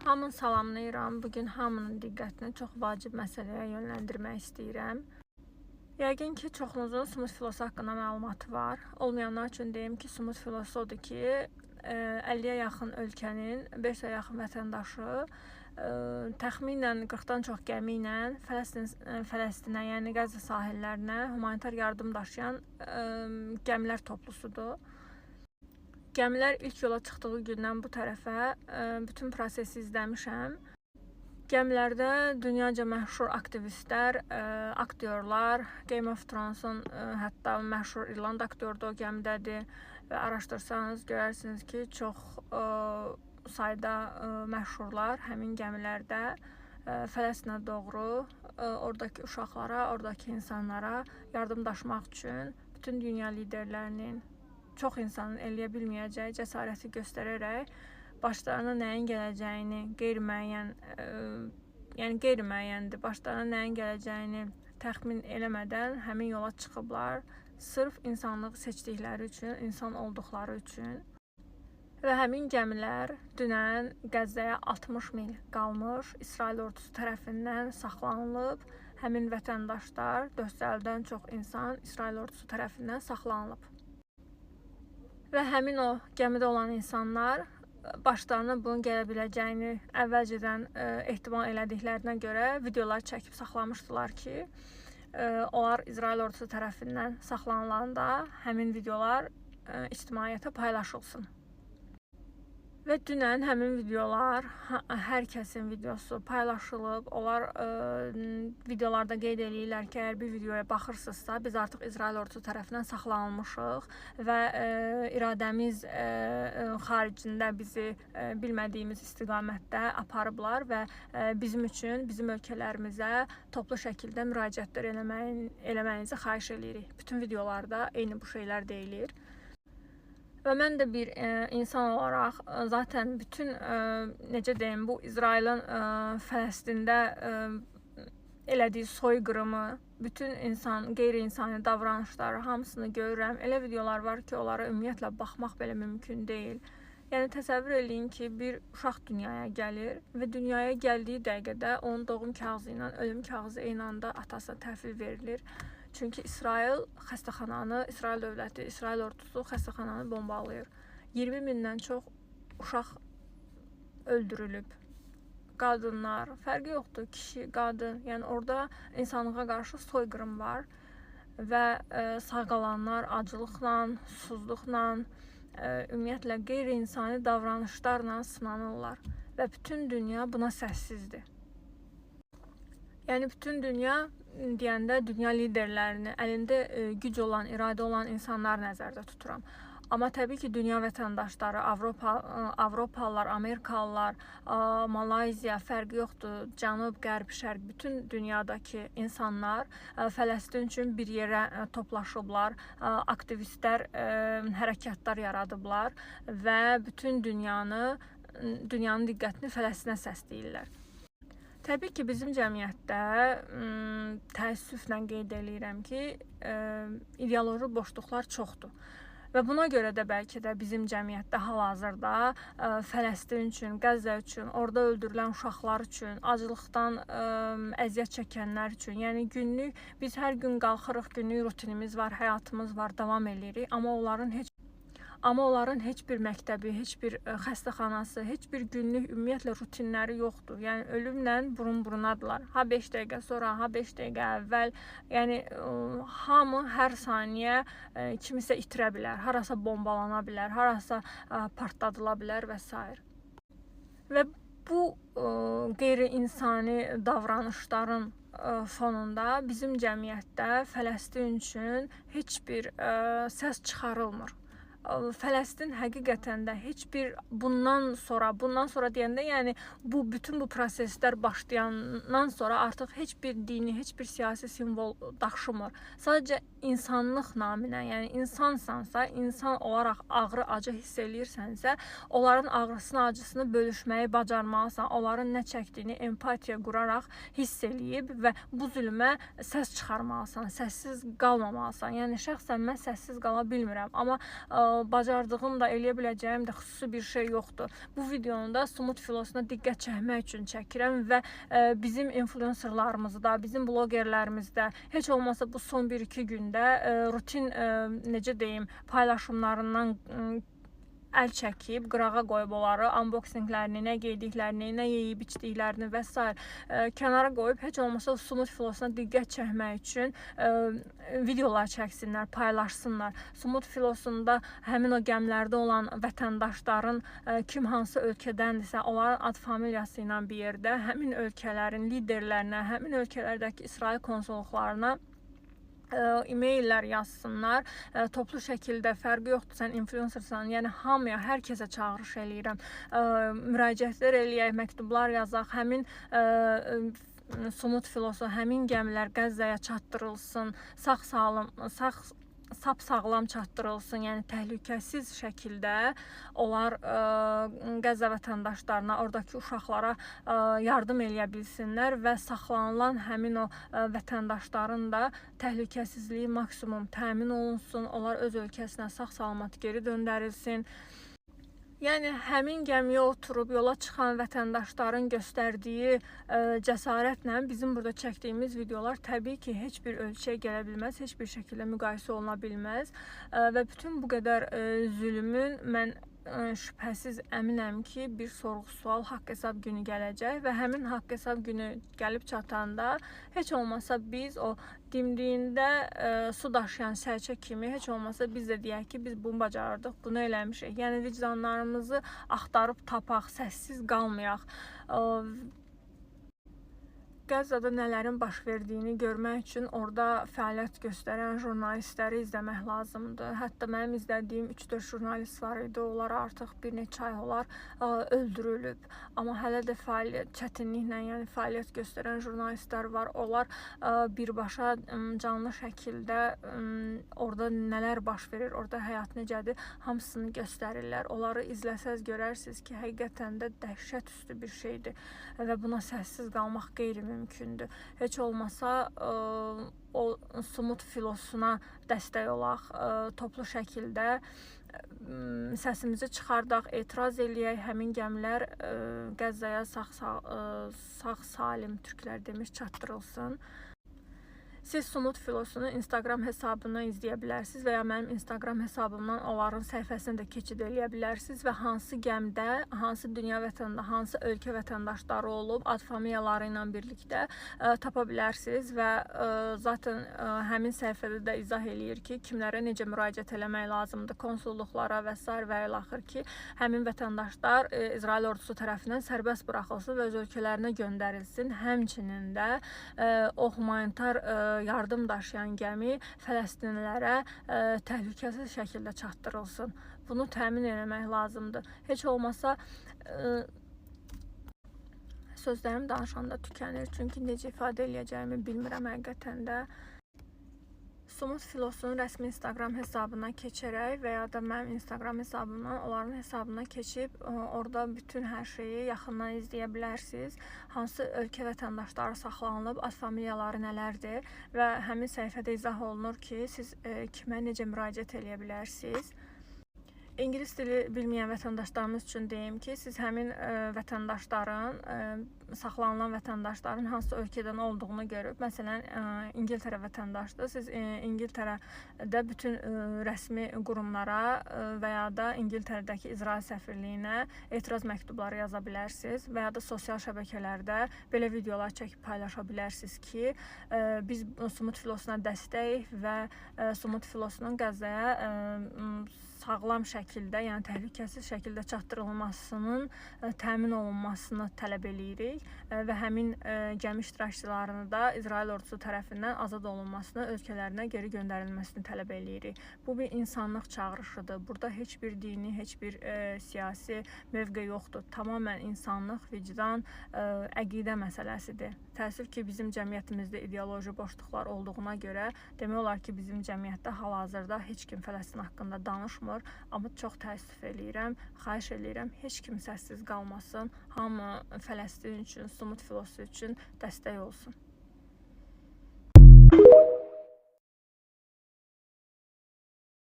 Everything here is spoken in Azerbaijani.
Hamını salamlayıram. Bugün hamının diqqətini çox vacib məsələyə yönləndirmək istəyirəm. Yəqin ki, çoxunuzun smooth filosu haqqında məlumatı var. Olmayanlar üçün deyim ki, smooth filosu odur ki, 50-yə yaxın ölkənin 500-ə yaxın vətəndaşı təxminən 40-dan çox gəmi ilə Fələstinə, yəni Qəzza sahillərinə humanitar yardım daşıyan gəmilər toplusudur. Gəmilər ilk yola çıxdığı gündən bu tərəfə bütün prosesi izləmişəm. Gəmilərdə dünyaca məşhur aktivistlər, aktyorlar, Game of Thrones-un hətta məşhur İrland aktyoru da o gəmidədir və araşdırsanız görərsiniz ki, çox sayda məşhurlar həmin gəmilərdə Fələstinə doğru oradakı uşaqlara, oradakı insanlara yardım daşımaq üçün bütün dünya liderlərinin, çox insanın eləyə bilməyəcəyi cəsarəti göstərərək başlarına nəyin gələcəyini qeyri-müəyyəndir. Başlarına nəyin gələcəyini təxmin eləmədən həmin yola çıxıblar. Sırf insanlığı seçdikləri üçün, insan olduqları üçün. Və həmin gəmilər dünən Qəzzaya 60 mil qalmış İsrail ordusu tərəfindən saxlanılıb. Həmin vətəndaşlar, 450-dən çox insan İsrail ordusu tərəfindən saxlanılıb. Və həmin o gəmidə olan insanlar başlarına bunun gələ biləcəyini əvvəlcədən ehtimal elədiklərinə görə videolar çəkib saxlamışdılar ki, onlar İsrail ordusu tərəfindən saxlanılanda həmin videolar ictimaiyyətə paylaşılsın. Və dünən həmin videolar, hər kəsin videosu paylaşılıb. Onlar videolarda qeyd edirlər ki, əgər bir videoya baxırsınızsa, biz artıq İsrail ordusu tərəfindən saxlanılmışıq və iradəmiz xaricində bizi bilmədiyimiz istiqamətdə aparıblar və bizim üçün, bizim ölkələrimizə toplu şəkildə müraciətlər eləməyinizi xahiş edirik. Bütün videolarda eyni bu şeylər deyilir. Və mən də bir insan olaraq zaten bütün, necə deyim, bu İsrailin Fələstində elədiyi soyqırımı, bütün qeyri-insani davranışları hamısını görürəm. Elə videolar var ki, onlara ümumiyyətlə baxmaq belə mümkün deyil. Yəni təsəvvür eləyin ki, bir uşaq dünyaya gəlir və dünyaya gəldiyi dəqiqədə onun doğum kağızı ilə ölüm kağızı eyni anda atasına təhvil verilir. Çünki İsrail xəstəxananı, İsrail dövləti, İsrail ordusu xəstəxananı bombalayır. 20 mindən çox uşaq öldürülüb. Qadınlar, fərqi yoxdur, kişi, qadın. Yəni orada insanlığa qarşı soyqırım var və sağ qalanlar acılıqla, susuzluqla, ümumiyyətlə qeyri-insani davranışlarla sınanırlar və bütün dünya buna səssizdir. Yəni bütün dünya deyəndə dünya liderlərini, əlində güc olan, iradə olan insanlar nəzərdə tuturam. Amma təbii ki, dünya vətəndaşları, Avropalılar, Amerikalılar, Malayziya, fərqi yoxdur, Cənub, Qərb, Şərq, bütün dünyadakı insanlar Fələstin üçün bir yerə toplaşıblar, aktivistlər hərəkatlar yaradıblar və bütün dünyanın diqqətini Fələstinə səsləyirlər. Təbii ki, bizim cəmiyyətdə təəssüflə qeyd edirəm ki, ideoloji boşluqlar çoxdur. Və buna görə də bəlkə də bizim cəmiyyətdə hal-hazırda Fələstin üçün, Qəzza üçün, orada öldürülən uşaqlar üçün, acılıqdan əziyyət çəkənlər üçün, yəni günlük, biz hər gün qalxırıq, günlük rutinimiz var, həyatımız var, davam edirik, amma onların heç bir məktəbi, heç bir xəstəxanası, heç bir günlük ümumiyyətlə rutinləri yoxdur. Yəni ölümlə burun-burunadılar. Ha 5 dəqiqə sonra, ha 5 dəqiqə əvvəl. Yəni hamı hər saniyə kimisə itirə bilər, harasa bombalana bilər, harasa partladıla bilər və s. Və bu qeyri-insani davranışların fonunda bizim cəmiyyətdə Fələstin üçün heç bir səs çıxarılmır. Fələstin həqiqətən də heç bir bundan sonra deyəndə, yəni bütün bu proseslər başlayandan sonra artıq heç bir dini, heç bir siyasi simvol daşımır. Sadəcə insanlıq naminə, yəni insansansa, insan olaraq ağrı, acı hiss eləyirsənsə, onların ağrısını, acısını bölüşməyi bacarmalısan. Onların nə çəkdiyini empatiya quraraq hiss eləyib və bu zülmə səs çıxarmalısan, səssiz qalmamalısan. Yəni şəxsən mən səssiz qala bilmirəm, amma bacardığım da, eləyə biləcəyim də xüsusi bir şey yoxdur. Bu videonu da Sumut filosuna diqqət çəkmək üçün çəkirəm və bizim influencerlarımızı da, bizim blogerlərimiz də heç olmasa bu son 1-2 gündə rutin, necə deyim, paylaşımlarından əl çəkib, qırağa qoyub onları, unboxinglərini, nə giydiklərini, nə yeyib içdiklərini və s. Kənara qoyub, heç olmasa Sumut filosuna diqqət çəkmək üçün videolar çəksinlər, paylaşsınlar. Sumut filosunda həmin o gəmilərdə olan vətəndaşların kim hansı ölkədəndirsə, onların ad familiyası ilə bir yerdə həmin ölkələrin liderlərinə, həmin ölkələrdəki İsrail konsulluqlarına e-maillər yazsınlar. Toplu şəkildə, fərqi yoxdur, sən influencersan, yəni hamıya, hər kəsə çağırış eləyirəm. Müraciətlər eləyək, məktublar yazaq, həmin Sumut filosu, həmin gəmilər Qəzzaya çatdırılsın, sağlam çatdırılsın, yəni təhlükəsiz şəkildə onlar Qəzza vətəndaşlarına, oradakı uşaqlara yardım eləyə bilsinlər və saxlanılan həmin o vətəndaşların da təhlükəsizliyi maksimum təmin olunsun, onlar öz ölkəsinə sağ-salamat geri döndərilsin. Yəni həmin gəmiyə oturub yola çıxan vətəndaşların göstərdiyi cəsarətlə bizim burada çəkdiyimiz videolar təbii ki, heç bir ölçüyə gələ bilməz, heç bir şəkildə müqayisə oluna bilməz və bütün bu qədər zülmün mən şübhəsiz əminəm ki, bir sorğu-sual, haqq-hesab günü gələcək və həmin haqq-hesab günü gəlib çatanda heç olmasa biz o dimdiyində su daşıyan sərçə kimi heç olmasa biz də deyək ki, biz bunu bacardıq, bunu eləmişik. Yəni vicdanlarımızı axtarıb tapaq, səssiz qalmayaq. Qəzzada nələrin baş verdiyini görmək üçün orada fəaliyyət göstərən jurnalistləri izləmək lazımdır. Hətta mənim izlədiyim 3-4 jurnalist var idi. Onlar artıq bir neçə ay olar öldürülüb. Amma hələ də çətinliklə, yəni fəaliyyət göstərən jurnalistlər var. Onlar birbaşa canlı şəkildə orada nələr baş verir, orada həyat necədir, hamısını göstərirlər. Onları izləsəz görərsiniz ki, həqiqətən də dəhşət üstü bir şeydir və buna səssiz qalmaq qeyri-mümkündür. Heç olmasa o Sumut filosuna dəstək olaq, toplu şəkildə səsimizi çıxardaq, etiraz eləyək, həmin gəmilər Qəzzaya sağ-salim, türklər demiş, çatdırılsın. Siz Sumut filosunu Instagram hesabını izləyə bilərsiniz və ya mənim Instagram hesabımdan onların səhifəsini də keçid eləyə bilərsiniz və hansı gəmdə, hansı dünya vətəndaşı, hansı ölkə vətəndaşları olub, ad familiyaları ilə birlikdə tapa bilərsiniz və zaten həmin səhifədə də izah eləyir ki, kimlərə necə müraciət eləmək lazımdır, konsulluqlara və s. və ilaxır ki, həmin vətəndaşlar İsrail ordusu tərəfindən sərbəst buraxılsın və öz ölkələrinə göndərilsin. Həmçinin də o humanitar yardım daşıyan gəmi Fələstinlilərə təhlükəsiz şəkildə çatdırılsın. Bunu təmin etmək lazımdır. Heç olmasa sözlərim danışanda tükənir, çünki necə ifadə eləyəcəyimi bilmirəm həqiqətən də. Sumut filosunun rəsmi Instagram hesabına keçərək və ya da mənim Instagram hesabımdan onların hesabına keçib orada bütün hər şeyi yaxından izləyə bilərsiniz. Hansı ölkə vətəndaşları saxlanılıb, ad familiyaları nələrdir və həmin səhifədə izah olunur ki, siz kimə necə müraciət eləyə bilərsiniz. İngilis dili bilməyən vətəndaşlarımız üçün deyim ki, siz həmin vətəndaşların, saxlanılan vətəndaşların hansı ölkədən olduğunu görüb, məsələn, İngiltərə vətəndaşdır, siz İngiltərədə bütün rəsmi qurumlara və ya da İngiltərədəki İsrail səfirliyinə etiraz məktubları yaza bilərsiniz və ya da sosial şəbəkələrdə belə videolar çəkib paylaşa bilərsiniz ki, biz Sumut filosuna dəstək və Sumut filosunun Qəzzaya sağlam şəkildə, yəni təhlükəsiz şəkildə çatdırılmasının təmin olunmasını tələb eləyirik və həmin gəmi iştirakçılarını da İsrail ordusu tərəfindən azad olunmasını, ölkələrinə geri göndərilməsini tələb eləyirik. Bu bir insanlıq çağırışıdır. Burada heç bir dini, heç bir siyasi mövqe yoxdur. Tamamilə insanlıq, vicdan, əqidə məsələsidir. Təəssüf ki, bizim cəmiyyətimizdə ideoloji boşluqlar olduğuna görə demək olar ki, bizim cəmiyyətdə hal-hazırda heç kim Fələstin haqqında danışmır. Amma çox təəssüf eləyirəm, xahiş eləyirəm, heç kim səssiz qalmasın. Hamı Fələstin üçün, Sumut filosu üçün dəstək olsun.